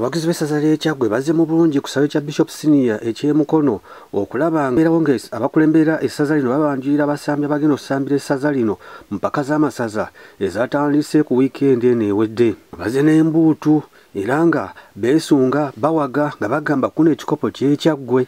Abakozi b'essaza ly'e Kyaggwe bazze mu bulungi ku kisaawe kya Bishop Senior eky'Emukono okulaba nga abakulembera essaza lino babanjirira abasambi abagenda okusambira essaza lino mu mpaka z'amasaza ezatandise ku wiikendi eno ewedde. Bazze n'embuutu era nga beesunga bawaga nga bagamba kuno ekikopo ky'e Kyaggwe.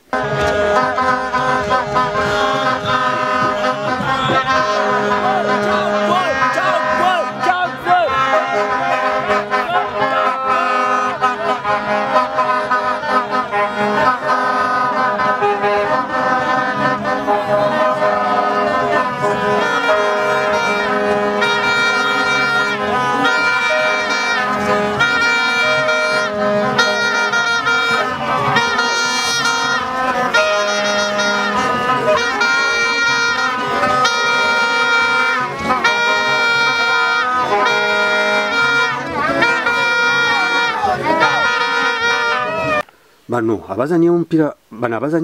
Bano abazannya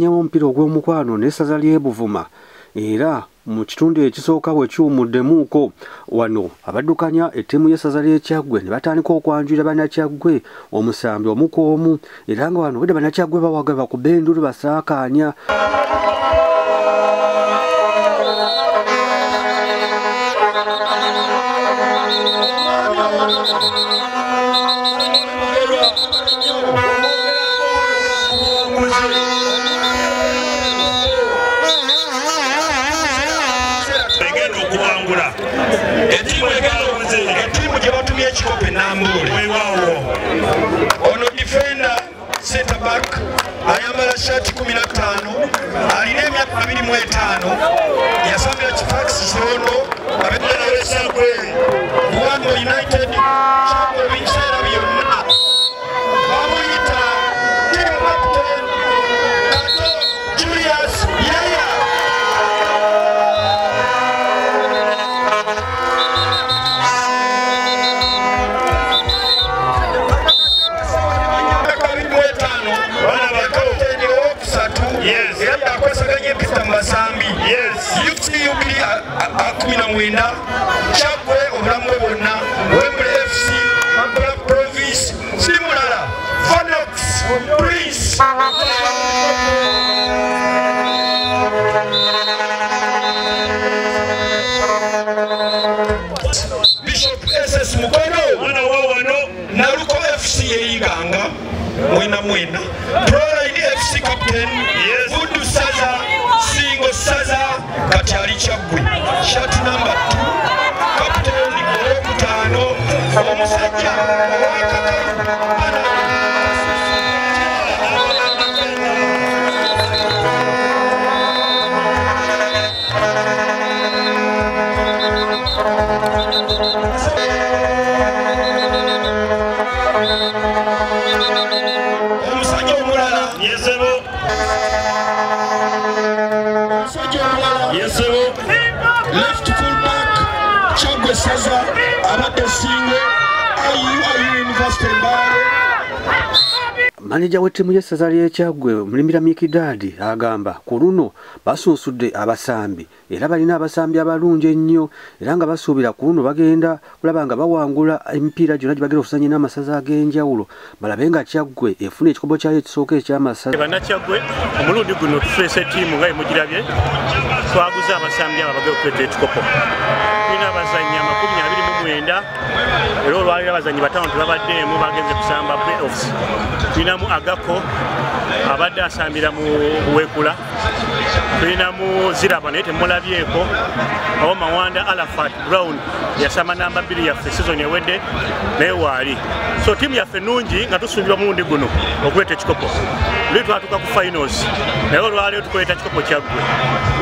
omupiira ogw'omukwano n'essaza ly'e Buvuma era mu kitundu ekisooka bwe kiwumuddemuuko wano abaddukanya ettiimu y'essaza ly'e Kyaggwe ne batandika okwanjulira Bannakyaggwe omusambi omu ku omu era nga wano obwedda Bannakyaggwe bawaga bakubba endulu basaakaanya. Etimu gye batumye ekikopo Nambuule ono defender center back ayambala shati 15 alina emyaka 25 yasambira Kifax Zono abedera w'Essagwe Buwango United Kyaggwe ebiseera byonna bamuyita team captain Kato Julius Yaya. Kyaggwe obulamu bwe bwonna Wembley FC Black Province Simulala Vanox Prince Bishop SS Mukono Naluko FC Yeyiganga mwena Proline FC Captain Vudu Saza Singo Saza Katyali Kyaggwe shati number 2 Captain Olokutano omusajja omusajja omulala yesebo left fullback Kyaggwe Saza abadde singo IU University Mbale. Maneja w'ettiimu y'essaza ly'e Kyaggwe Mulimbira Mikidadi agamba ku luno basunsudde abasambi era balina abasambi abalungi ennyo era nga basuubira ku luno bagenda kulaba nga bawangula emipiira gyonna gye bagenda okusanya n'amasaza ag'enjawulo balabe nga Kyaggwe efuna ekikopo kyayo ekisooka eky'amasaza. Bannakyaggwe omulundi guno tufuuse ttiimu nga emugirabye twaguze abasambi abo abagenda okuleeta ekikopo. Tulina abazannyi 29 era olwaliro abazannyi 5 tebabaddeemu bagenze kusamba playoffs. Tulinamu Agako abadde asambira mu Buwekula, tulinamu Ziraba naye temulabyeko awo Mawanda Alafat Brown yasamba namba 2 yaffe season ewedde naye waali. So tiimu yaffe nnungi nga tusuubira omulundi guno okuleeta ekikopo. Luli twatuuka ku finals naye olwaliro tukuleeta kikopo Kyaggwe.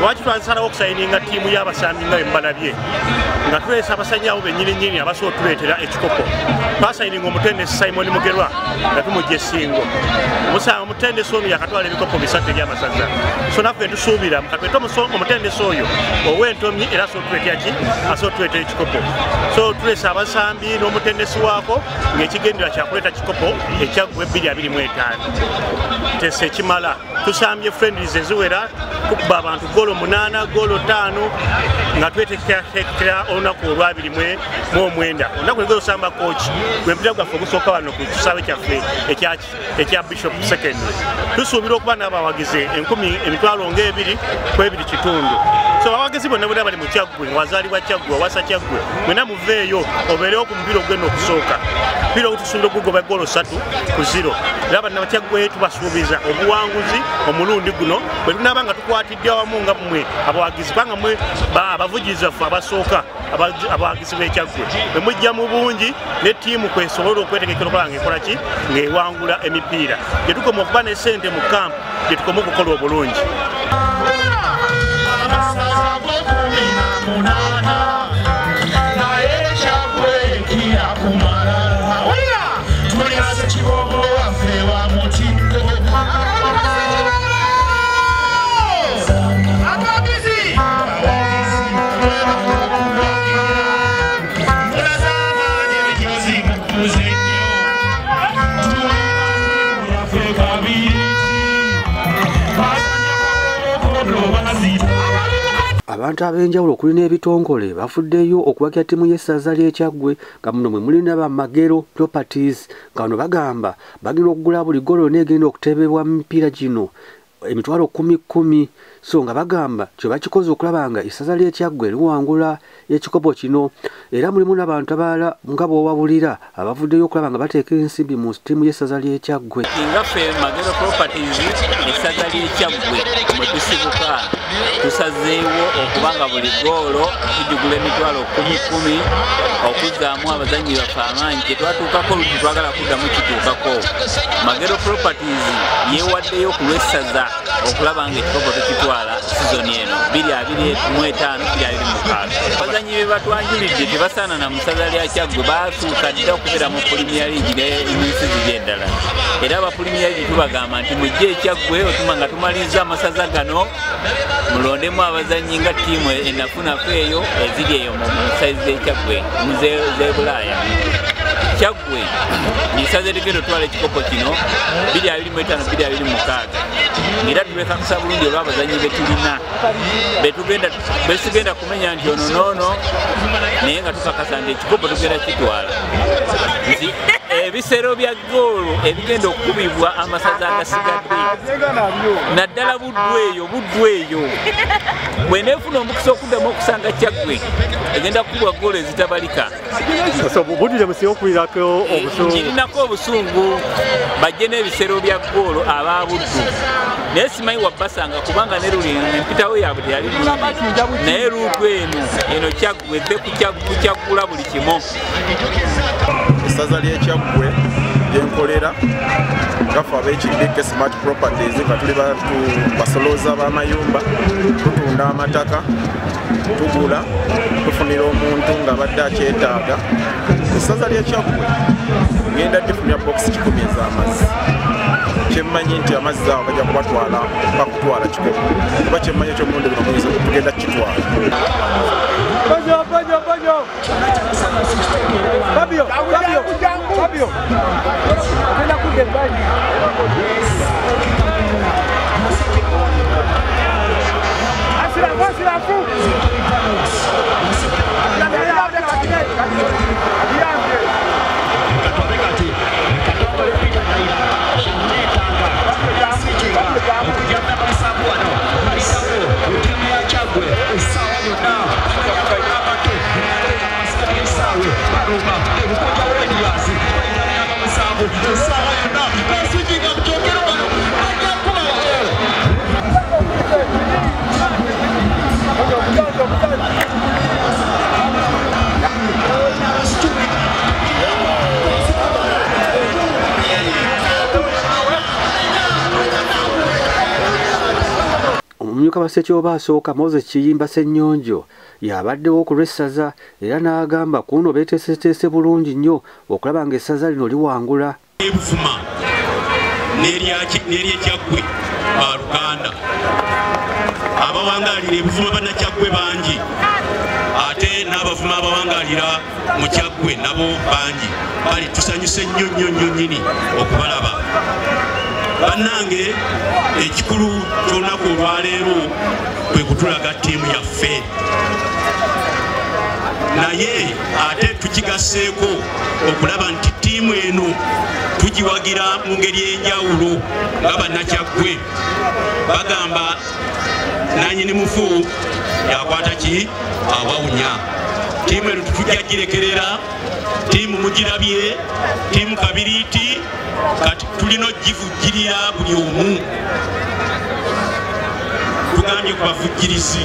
Lwaki twasalawo okusayininga ttiimu y'abasambi nga bembalabye nga tuleesa abasanyi abo bennyininyini abasobola okutuleetera ekikopo. Twasayininga omutendesi Simon Mugerwa nga tumugye Ssingo. Omutendesi ono yakatwala ebikopo 3 eby'amasaza. So naffe tusuubira katwete omutendesi oyo ow'entomyi era asobola okutuleetera ki asobola okutuleetera ekikopo. So tuleesa abasambi n'omutendesi waako ng'ekigendera kyakuleeta kikopo Ekyaggwe 2025. Tese kimala tusambye friendlies eziwera kukuba abantu golo 8 golo 5 nga twetekera olunaku olwabiri mu omwenda olunaku lwe osamba coach gwempira gwaffe ogusooka wano ku kisaawe kyaffe ekya Bishop Secondary tusuubira okuba n'abawagizi 2,200 kitundu so abawagizi bonna bonna bali mu Kyaggwe wazaalibwa Kyaggwe wasa Kyaggwe mwena muveeyo obeerewo ku mupiira ogwenda okusooka mupiira ogutusuubira okugoba golo 3-0 era bannaba Kyaggwe tubasuubiza obuwanguzi omulundi guno bwe tunaaba nga tukwatidde awamu nga mmwe abawagizi kubanga mmwe abavugizi baffe abasooka abawagizi b'Ekyaggwe bwe mujja mu bungi ne ttiimu kwesobola okwetegekera okuba ng'ekola ki ng'ewangula emipiira gye tukoma okuba ne ssente mu kampu gye tukoma okukola obulungi. Abantu ab'enjawulo okuli n'ebitongole bafuddeyo okuwagira ttiimu y'essaza ly'Ekyaggwe nga muno mwe muli n'abamagero properties nga bano bagamba bagenda okugula buli golo n'egenda okuteebebwa mu mipiira gino emitwalo 10,000 so nga bagamba kye bakikoze okulaba nga essaza ly'Ekyaggwe liwangula ekikopo kino era mulimu n'abantu abalala nga bw'owabulira abavuddeyo okulaba nga bateeka ensimbi mu ttiimu y'essaza ly'Ekyaggwe. Ngaffe Magero Properties essaza ly'Ekyaggwe mwe tusibuka tusazeewo okuba nga buli goolo tugigula emitwalo 10,000 okuzzaamu abazannyi baffe amaanyi kye twatuukako oluddi twagala kuddamu kituukako. Magero Properties yeewaddeyo ku lw'essaza okulaba nga ekikopo tukitwala sizoni eno 2025-2026. Abazannyi be batwanjulidde tebasaana na mu ssaza lya Kyaggwe baasuuka dda okubeera mu Premier League n'ensi ziri endala era aba Premier League tubagamba nti mujje Ekyaggwe otuma nga tumaliriza amasaza gano mulondemu abazannyi nga ttiimu enafunafu eyo eziri eyo mu saizi z'Ekyaggwe z'Ebulaaya. Kyaggwe nisaze ligendo twala ekikopo kino 2025-2026 era tubekakasa bulungi olw'abazannyi betulina besigenda kumenya nti ono noono naye nga tukakasa nti ekikopo tugenda kitwala nti ebisero bya goolo ebigenda okukubibwa amasaza agasigadde naddala buddu eyo bweneefuna omukisa okuddamu okusanga Kyaggwe egenda kukubwa goolo ezitabalika nkirinako obusungu bajje n'ebisero bya goolo aba buddu naye simanyi wabbasanga kubanga ne luli empitawo yaabwe teyali naye luutu eno Kyaggwe eve kukyaggula buli kimu. Essaza ly'Ekyaggwe gyenkolera gaffe ab'Ekibike Smart Properties nga tuli basolooza b'amayumba tutunda amataka tugula tufunira omuntu nga badde akyetaaga. Essaza ly'Ekyaggwe ngenda difunya box 10 ez'amazzi kyemmanyi nti amazzi awo bajja kubatwala bakutwala kikopo kuba kyemmanyi ekyomundi guno muyinza tugenda kukitwala. Omumyuka Basekyoba asooka Moses Kiyimba Ssennyonjo yabaddewo ku lw'essaza era n'agamba kuno beeteeseteese bulungi nnyo okulaba ng'essaza lino liwangula. Ebuvuma n'ery'Ekyaggwe baluganda abawangaalira ebuvuma bannakyaggwe bangi ate n'abavuma abawangaalira mu Kyaggwe nabo bangi bali tusanyuse nnyo nnyini okubalaba. bannange ekikulu ky'olunaku olwaleero kwe kutulaga ttiimu yaffe naye ate tukigaseeko okulaba nti ttiimu eno tugiwagira mu ngeri enjawulo nga bannakyaggwe bagamba nanyini mufu yakwata ki awawunya ttiimu eno tujja girekerera ttiimu mugirabye ttiimu kabiriiti kati tulina ogivugirira buli omu tugambye ku bavugirizi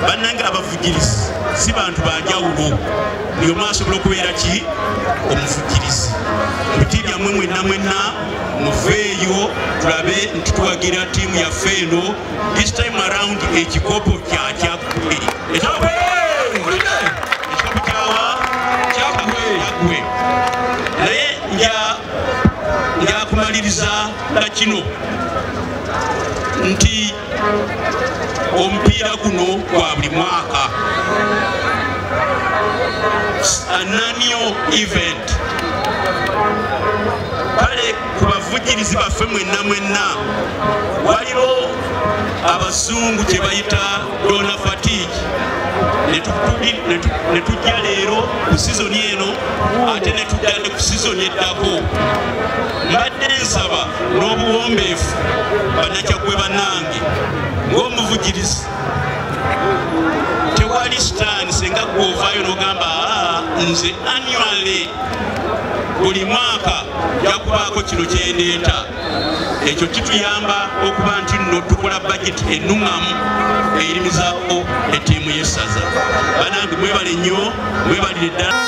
bannange abavugirizi si bantu banjawulo buli omu asobola okubeera ki omuvugirizi ebiti byammwe mwenna muveeyo tulabe nti tuwagira ttiimu yaffe eno this time around ekikopo kyakyaggwe ekikopo kyaggwe naye njakumaliriza na kino nti omupiira guno gwa buli mwaka annual event kale ku bavugirizi baffe mwenna waliwo abazungu kye bayita donor fatigue ne tujja leero ku sizoni eno ate ne tujja ne ku sizoni eddako mbadde nsaba n'obuwombeefu bannakyaggwe bannange ng'omuvugirizi tewali sitaani senga gwovaayo n'ogamba nze annually buli mwaka jakubaako kino kyendeeta ekyo kituyamba okuba nti nno tukola bageti ennuŋŋamu eyirimizaako ettiimu y'essaza banange mwebale nnyo mwebalire ddala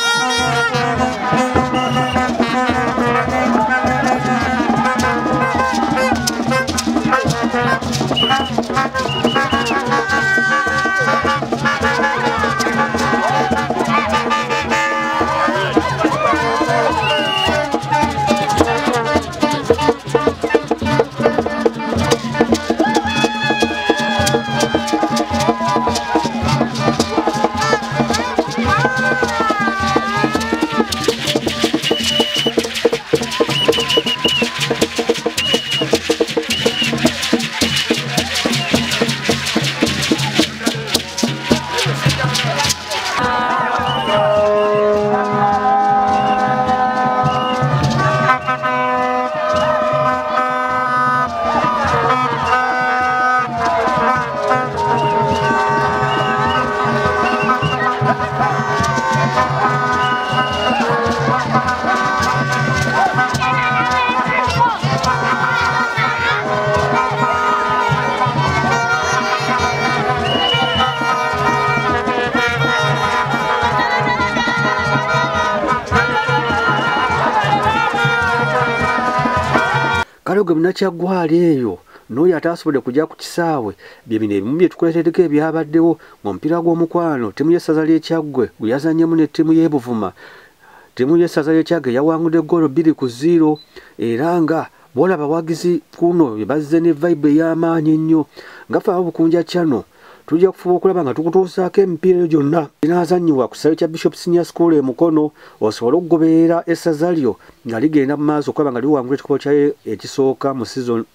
kale gwe munakyaggwali eyo n'oyo ataasobodde kujja ku kisaawe bye bino ebimu bye tukuleeteddeko ebyabaddewo ng'omupiira gw'omukwano ttiimu y'essaza ly'Ekyaggwe gwe yazannyemu ne ttiimu y'e Buvuma ttiimu y'essaza ly'Ekyaggwe yawangudde ggoolo 2-0 era nga bw'olaba abawagizi kuno bye bazze ne vibe ey'amaanyi ennyo nga ffe Ababukunja Channel tujja kufuba okulaba nga tukutuusaako emipiira gyonna ginaazannyibwa ku kisaawe kya Bishop Senior School e Mukono osobole okugoberera essaza lyo nga ligenda mu maaso okulaba nga liwangula ekikopo kyayo ekisooka mu season